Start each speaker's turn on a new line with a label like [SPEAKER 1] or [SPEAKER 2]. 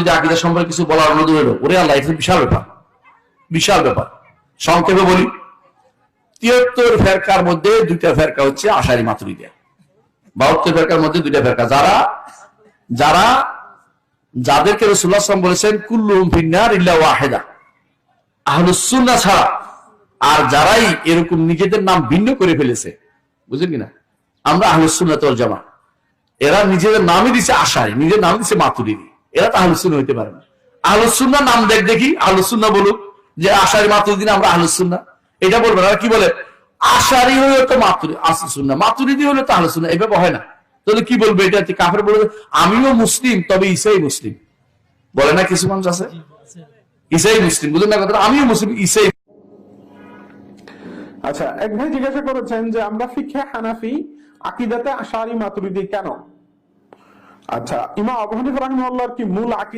[SPEAKER 1] মাতুরিদের আকীদা সম্পর্কে কিছু বলার অনুরোধ হলো। ওরে আল্লাহ, এটা বিশাল ব্যাপার, বিশাল ব্যাপার। সংক্ষেপে বলি, 73 ফেরকার মধ্যে 2টা ফেরকা হচ্ছে আশারি মাতুরিদিয়া। 72 ফেরকার মধ্যে 2টা ফেরকা, যাদেরকে রাসূলুল্লাহ সাল্লাল্লাহু আলাইহি ওয়াসাল্লাম বলেছেন কুল্লুহুম ফিন্নার ইল্লা ওয়াহিদা, আহলুস সুন্নাহ ছাড়া। আর যারাই এরকম নিজেদের নাম ভিন্ন করে ফেলেছে, বুঝলেন কিনা, আমরা আহলুস সুন্নাহ ওয়াল জামাত। এরা নিজেদের নামই দিছে আশারি, নিজের নাম দিছে মাতুরিদি, এরা তো আহলুস সুন্নাহ হইতে পারে না। আহলুস সুন্নাহ নাম দেখি, আহলুস সুন্নাহ বলুক যে আশারি মাতুরিদি না, আমরা আহলুস সুন্নাহ, এটা বলবেন। আর কি বলে, আশারি হলে তো আহলুস সুন্নাহ, মাতুরিদি হলে তো আহলুস সুন্নাহ, এভাবে হয় না। তাহলে কি বলবে, এটা কাফের বলবে আমিও মুসলিম তবে ঈসাই মুসলিম, বলে না কিছু মানুষ আছে, ঈসাই মুসলিম, বুঝলেন না কথা, আমিও মুসলিম ঈসাই।
[SPEAKER 2] আচ্ছা, এক ভাই জিজ্ঞাসা করেছেন যে আমরা ফিকহে হানাফি, আকীদাতে আশারি মাতুরিদি কেন? আচ্ছা, ইমাম আবু হানিফা রাহিমাহুল্লাহর কি মূল আকীদা